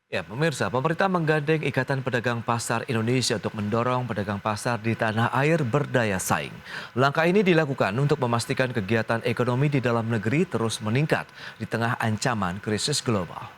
Ya, pemirsa, pemerintah menggandeng Ikatan Pedagang Pasar Indonesia untuk mendorong pedagang pasar di tanah air berdaya saing. Langkah ini dilakukan untuk memastikan kegiatan ekonomi di dalam negeri terus meningkat di tengah ancaman krisis global.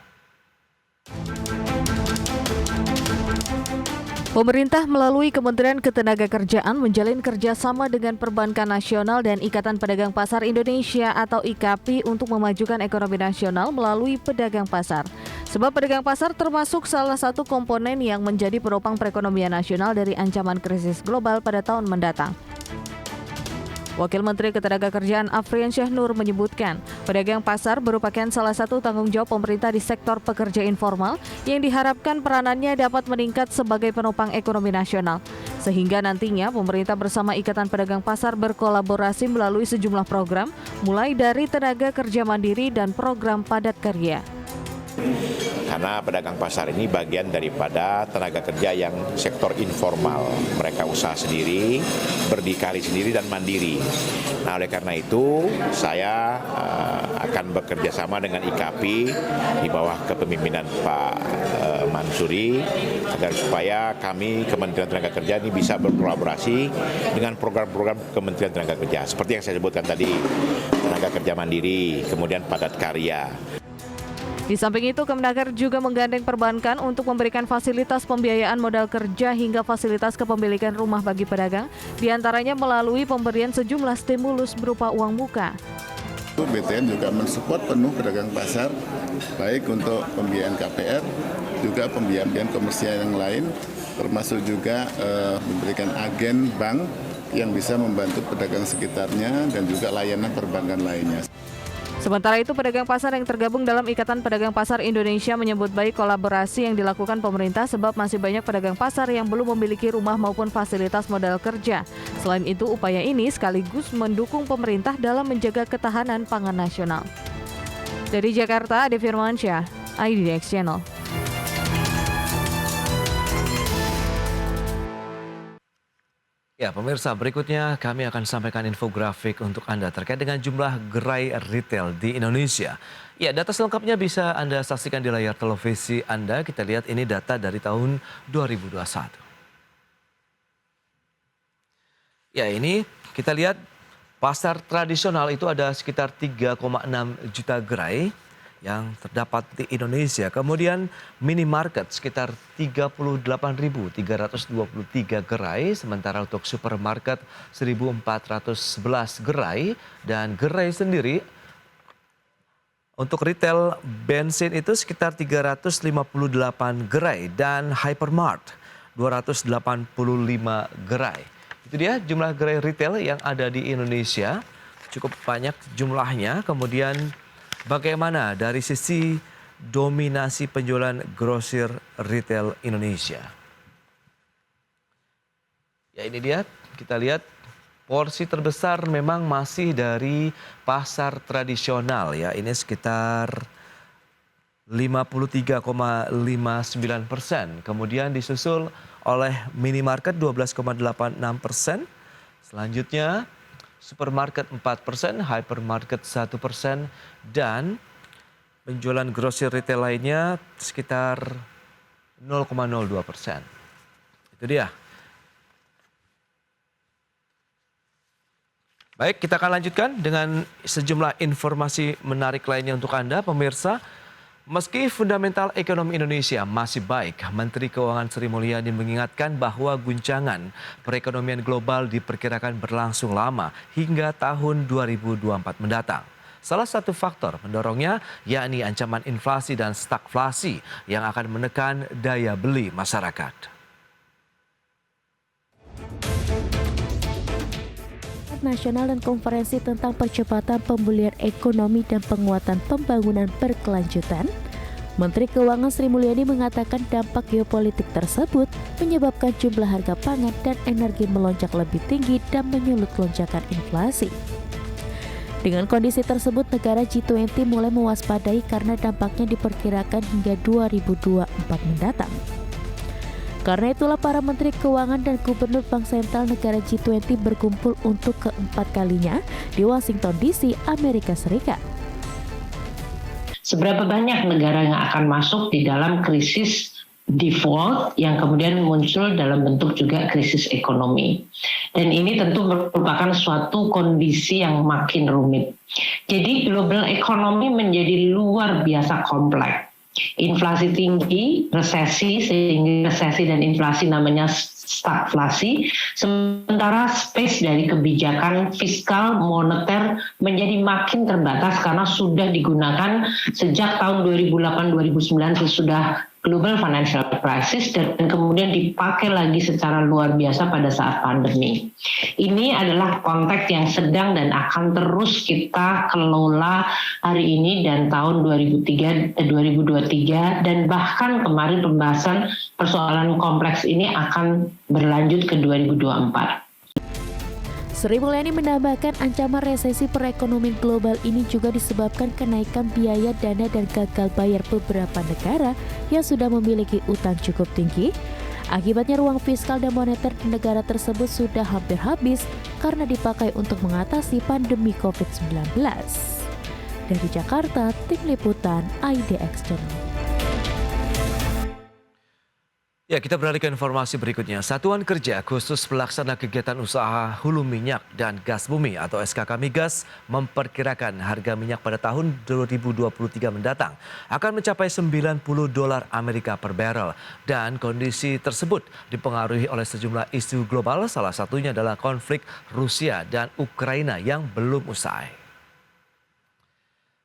Pemerintah melalui Kementerian Ketenagakerjaan menjalin kerjasama dengan Perbankan Nasional dan Ikatan Pedagang Pasar Indonesia atau IKAPI untuk memajukan ekonomi nasional melalui pedagang pasar. Sebab pedagang pasar termasuk salah satu komponen yang menjadi penopang perekonomian nasional dari ancaman krisis global pada tahun mendatang. Wakil Menteri Ketenagakerjaan Afrian Syah Nur menyebutkan, pedagang pasar merupakan salah satu tanggung jawab pemerintah di sektor pekerja informal yang diharapkan peranannya dapat meningkat sebagai penopang ekonomi nasional. Sehingga nantinya pemerintah bersama Ikatan Pedagang Pasar berkolaborasi melalui sejumlah program, mulai dari tenaga kerja mandiri dan program padat karya. Karena pedagang pasar ini bagian daripada tenaga kerja yang sektor informal. Mereka usaha sendiri, berdikari sendiri dan mandiri. Nah, oleh karena itu saya akan bekerja sama dengan IKAPI di bawah kepemimpinan Pak Mansuri agar supaya kami Kementerian Tenaga Kerja ini bisa berkolaborasi dengan program-program Kementerian Tenaga Kerja. Seperti yang saya sebutkan tadi, tenaga kerja mandiri, kemudian padat karya. Di samping itu, Kemnaker juga menggandeng perbankan untuk memberikan fasilitas pembiayaan modal kerja hingga fasilitas kepemilikan rumah bagi pedagang, diantaranya melalui pemberian sejumlah stimulus berupa uang muka. BTN juga mensupport penuh pedagang pasar, baik untuk pembiayaan KPR, juga pembiayaan komersial yang lain, termasuk juga memberikan agen bank yang bisa membantu pedagang sekitarnya dan juga layanan perbankan lainnya. Sementara itu, pedagang pasar yang tergabung dalam Ikatan Pedagang Pasar Indonesia menyebut baik kolaborasi yang dilakukan pemerintah sebab masih banyak pedagang pasar yang belum memiliki rumah maupun fasilitas modal kerja. Selain itu, upaya ini sekaligus mendukung pemerintah dalam menjaga ketahanan pangan nasional. Dari Jakarta, Ade Firmansyah, IDX Channel. Ya, pemirsa, berikutnya kami akan sampaikan infografik untuk Anda terkait dengan jumlah gerai retail di Indonesia. Ya, data selengkapnya bisa Anda saksikan di layar televisi Anda. Kita lihat ini data dari tahun 2021. Ya, ini kita lihat pasar tradisional itu ada sekitar 3,6 juta gerai yang terdapat di Indonesia. Kemudian minimarket sekitar 38.323 gerai, sementara untuk supermarket 1.411 gerai, dan gerai sendiri untuk retail bensin itu sekitar 358 gerai dan hypermart 285 gerai. Itu dia jumlah gerai retail yang ada di Indonesia, cukup banyak jumlahnya. Kemudian bagaimana dari sisi dominasi penjualan grosir retail Indonesia? Ya, ini dia, kita lihat porsi terbesar memang masih dari pasar tradisional ya. Ini sekitar 53,59%. Kemudian disusul oleh minimarket 12,86%. Selanjutnya supermarket 4%, hypermarket 1%, dan penjualan grosir retail lainnya sekitar 0,02%. Itu dia. Baik, kita akan lanjutkan dengan sejumlah informasi menarik lainnya untuk Anda, pemirsa. Meski fundamental ekonomi Indonesia masih baik, Menteri Keuangan Sri Mulyani mengingatkan bahwa guncangan perekonomian global diperkirakan berlangsung lama hingga tahun 2024 mendatang. Salah satu faktor mendorongnya yakni ancaman inflasi dan stagflasi yang akan menekan daya beli masyarakat. Nasional dan konferensi tentang percepatan pemulihan ekonomi dan penguatan pembangunan berkelanjutan, Menteri Keuangan Sri Mulyani mengatakan dampak geopolitik tersebut menyebabkan jumlah harga pangan dan energi melonjak lebih tinggi dan menyulut lonjakan inflasi. Dengan kondisi tersebut, negara G20 mulai mewaspadai karena dampaknya diperkirakan hingga 2024 mendatang. Karena itulah para Menteri Keuangan dan Gubernur Bank Sentral negara G20 berkumpul untuk keempat kalinya di Washington DC, Amerika Serikat. seberapa banyak negara yang akan masuk di dalam krisis default yang kemudian muncul dalam bentuk juga krisis ekonomi. Dan ini tentu merupakan suatu kondisi yang makin rumit. Jadi global ekonomi menjadi luar biasa kompleks. Inflasi tinggi, resesi, sehingga resesi dan inflasi namanya stagflasi, sementara space dari kebijakan fiskal moneter menjadi makin terbatas karena sudah digunakan sejak tahun 2008-2009 sudah global financial crisis dan kemudian dipakai lagi secara luar biasa pada saat pandemi. Ini adalah konteks yang sedang dan akan terus kita kelola hari ini dan tahun 2023 dan bahkan kemarin pembahasan persoalan kompleks ini akan berlanjut ke 2024. Sri Mulyani menambahkan ancaman resesi perekonomian global ini juga disebabkan kenaikan biaya dana dan gagal bayar beberapa negara yang sudah memiliki utang cukup tinggi. Akibatnya ruang fiskal dan moneter di negara tersebut sudah hampir habis karena dipakai untuk mengatasi pandemi COVID-19. Dari Jakarta, Tim Liputan IDX Channel. Ya, kita beralih ke informasi berikutnya. Satuan Kerja Khusus Pelaksana Kegiatan Usaha Hulu Minyak dan Gas Bumi atau SKK Migas memperkirakan harga minyak pada tahun 2023 mendatang akan mencapai $90 Amerika per barrel. Dan kondisi tersebut dipengaruhi oleh sejumlah isu global, salah satunya adalah konflik Rusia dan Ukraina yang belum usai.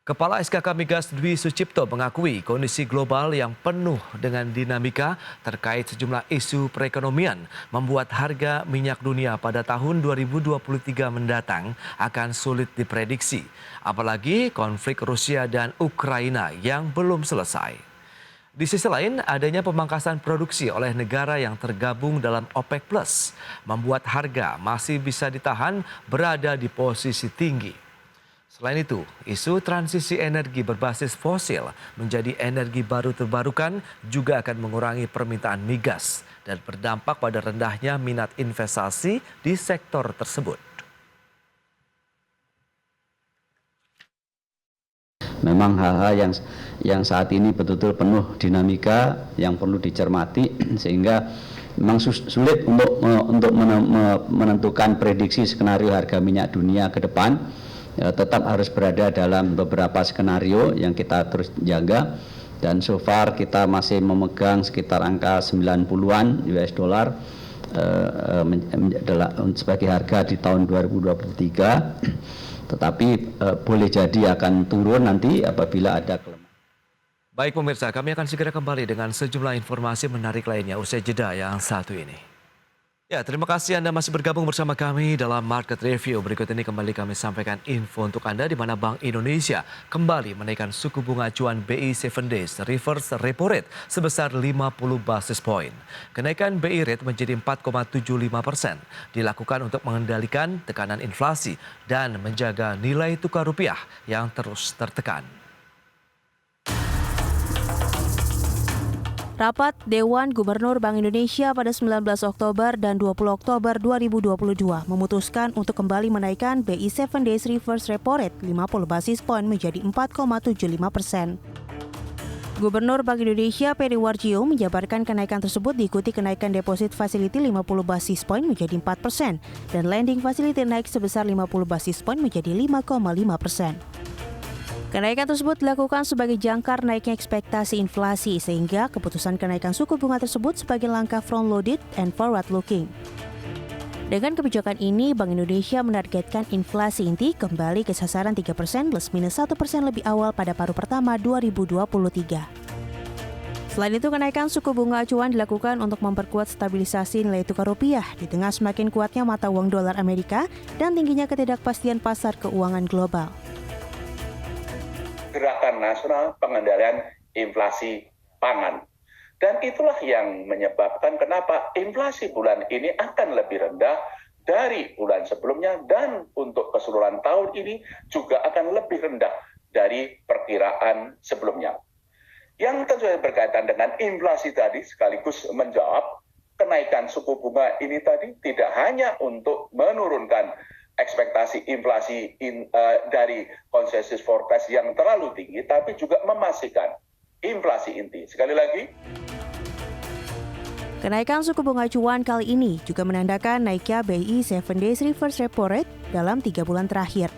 Kepala SKK Migas Dwi Sucipto mengakui kondisi global yang penuh dengan dinamika terkait sejumlah isu perekonomian membuat harga minyak dunia pada tahun 2023 mendatang akan sulit diprediksi. Apalagi konflik Rusia dan Ukraina yang belum selesai. Di sisi lain, adanya pemangkasan produksi oleh negara yang tergabung dalam OPEC Plus membuat harga masih bisa ditahan berada di posisi tinggi. Selain itu, isu transisi energi berbasis fosil menjadi energi baru terbarukan juga akan mengurangi permintaan migas dan berdampak pada rendahnya minat investasi di sektor tersebut. Memang hal-hal yang saat ini betul-betul penuh dinamika yang perlu dicermati sehingga memang sulit untuk menentukan prediksi skenario harga minyak dunia ke depan. Tetap harus berada dalam beberapa skenario yang kita terus jaga dan so far kita masih memegang sekitar angka 90-an US dollar sebagai harga di tahun 2023 tetapi boleh jadi akan turun nanti apabila ada kelemahan. Baik pemirsa, kami akan segera kembali dengan sejumlah informasi menarik lainnya usai jeda yang satu ini. Ya, terima kasih Anda masih bergabung bersama kami dalam Market Review. Berikut ini kembali kami sampaikan info untuk Anda di mana Bank Indonesia kembali menaikkan suku bunga acuan BI 7 Days Reverse Repo Rate sebesar 50 basis point. Kenaikan BI Rate menjadi 4,75% dilakukan untuk mengendalikan tekanan inflasi dan menjaga nilai tukar rupiah yang terus tertekan. Rapat Dewan Gubernur Bank Indonesia pada 19 Oktober dan 20 Oktober 2022 memutuskan untuk kembali menaikkan BI 7 Days Reverse Repo Rate 50 basis point menjadi 4,75%. Gubernur Bank Indonesia Peri Warjio menjabarkan kenaikan tersebut diikuti kenaikan deposit facility 50 basis point menjadi 4% dan lending facility naik sebesar 50 basis point menjadi 5,5%. Kenaikan tersebut dilakukan sebagai jangkar naiknya ekspektasi inflasi sehingga keputusan kenaikan suku bunga tersebut sebagai langkah front-loaded and forward-looking. Dengan kebijakan ini, Bank Indonesia menargetkan inflasi inti kembali ke sasaran 3% plus minus 1% lebih awal pada paruh pertama 2023. Selain itu, kenaikan suku bunga acuan dilakukan untuk memperkuat stabilisasi nilai tukar rupiah di tengah semakin kuatnya mata uang dolar Amerika dan tingginya ketidakpastian pasar keuangan global. Gerakan Nasional Pengendalian Inflasi Pangan. Dan itulah yang menyebabkan kenapa inflasi bulan ini akan lebih rendah dari bulan sebelumnya dan untuk keseluruhan tahun ini juga akan lebih rendah dari perkiraan sebelumnya. Yang tentu saja berkaitan dengan inflasi tadi sekaligus menjawab kenaikan suku bunga ini tadi tidak hanya untuk menurunkan ekspektasi inflasi dari konsensus forecast yang terlalu tinggi, tapi juga memastikan inflasi inti. Sekali lagi, kenaikan suku bunga acuan kali ini juga menandakan naiknya BI 7 Days Reverse Repo Rate dalam 3 bulan terakhir.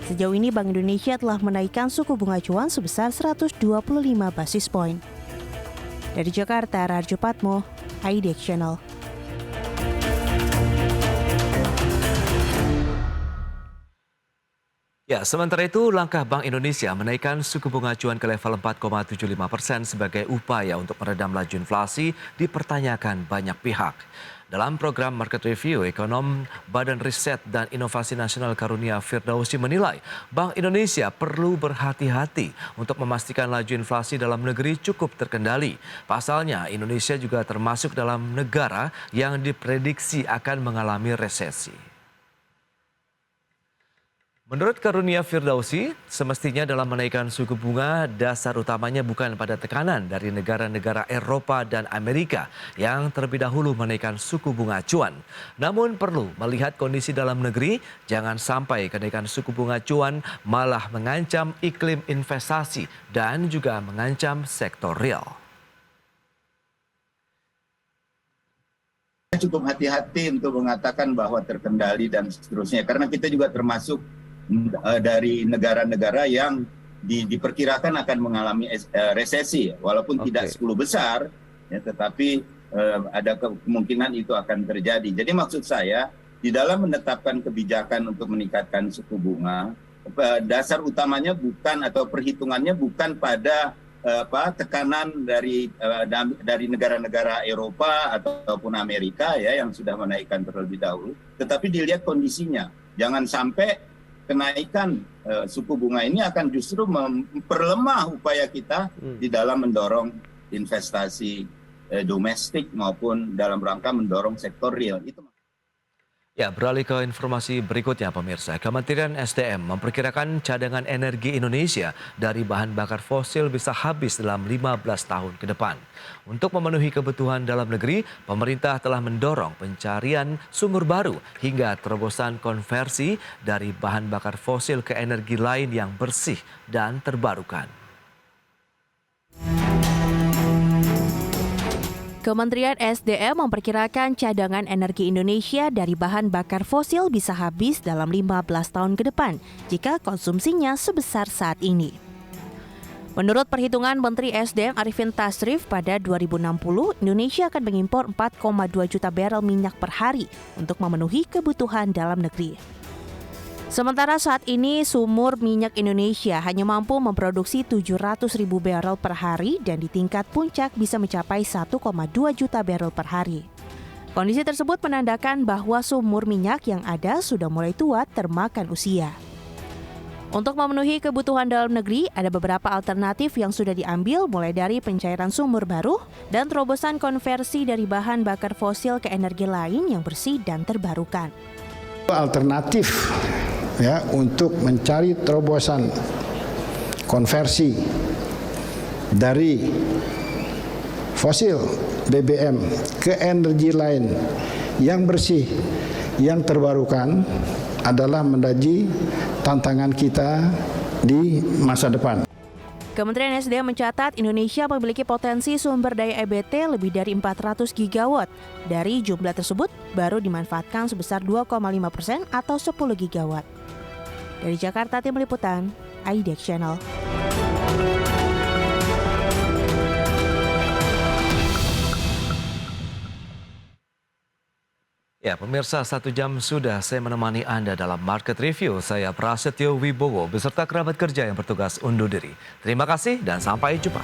Sejauh ini Bank Indonesia telah menaikkan suku bunga acuan sebesar 125 basis point. Dari Jakarta, Rarjo Patmo, IDX Channel. Ya, sementara itu langkah Bank Indonesia menaikkan suku bunga acuan ke level 4,75% sebagai upaya untuk meredam laju inflasi dipertanyakan banyak pihak. Dalam program Market Review, ekonom Badan Riset dan Inovasi Nasional Karunia Firdausi menilai Bank Indonesia perlu berhati-hati untuk memastikan laju inflasi dalam negeri cukup terkendali. Pasalnya, Indonesia juga termasuk dalam negara yang diprediksi akan mengalami resesi. Menurut Karunia Firdausi, semestinya dalam menaikkan suku bunga, dasar utamanya bukan pada tekanan dari negara-negara Eropa dan Amerika yang terlebih dahulu menaikkan suku bunga acuan. Namun perlu melihat kondisi dalam negeri, jangan sampai kenaikan suku bunga acuan malah mengancam iklim investasi dan juga mengancam sektor real. Cukup hati-hati untuk mengatakan bahwa terkendali dan seterusnya, karena kita juga termasuk dari negara-negara yang diperkirakan akan mengalami resesi, walaupun tidak 10 besar, ya, tetapi ada kemungkinan itu akan terjadi. Jadi maksud saya, di dalam menetapkan kebijakan untuk meningkatkan suku bunga, dasar utamanya bukan atau perhitungannya bukan pada tekanan dari negara-negara Eropa ataupun Amerika ya yang sudah menaikkan terlebih dahulu, tetapi dilihat kondisinya. Jangan sampai kenaikan suku bunga ini akan justru memperlemah upaya kita di dalam mendorong investasi domestik maupun dalam rangka mendorong sektor real. Ya, beralih ke informasi berikutnya pemirsa. Kementerian SDM memperkirakan cadangan energi Indonesia dari bahan bakar fosil bisa habis dalam 15 tahun ke depan. Untuk memenuhi kebutuhan dalam negeri, pemerintah telah mendorong pencarian sumber baru hingga terobosan konversi dari bahan bakar fosil ke energi lain yang bersih dan terbarukan. Kementerian SDM memperkirakan cadangan energi Indonesia dari bahan bakar fosil bisa habis dalam 15 tahun ke depan jika konsumsinya sebesar saat ini. Menurut perhitungan Menteri SDM Arifin Tasrif, pada 2060 Indonesia akan mengimpor 4,2 juta barel minyak per hari untuk memenuhi kebutuhan dalam negeri. Sementara saat ini sumur minyak Indonesia hanya mampu memproduksi 700.000 barel per hari dan di tingkat puncak bisa mencapai 1,2 juta barel per hari. Kondisi tersebut menandakan bahwa sumur minyak yang ada sudah mulai tua termakan usia. Untuk memenuhi kebutuhan dalam negeri, ada beberapa alternatif yang sudah diambil mulai dari pencairan sumur baru dan terobosan konversi dari bahan bakar fosil ke energi lain yang bersih dan terbarukan. Alternatif ya untuk mencari terobosan konversi dari fosil BBM ke energi lain yang bersih, yang terbarukan adalah menjadi tantangan kita di masa depan. Kementerian SDM mencatat Indonesia memiliki potensi sumber daya EBT lebih dari 400 gigawatt. Dari jumlah tersebut, baru dimanfaatkan sebesar 2,5% atau 10 gigawatt. Dari Jakarta, Tim Liputan, IDX Channel. Ya, pemirsa, 1 jam sudah saya menemani Anda dalam Market Review. Saya Prasetyo Wibowo beserta kerabat kerja yang bertugas undur diri. Terima kasih dan sampai jumpa.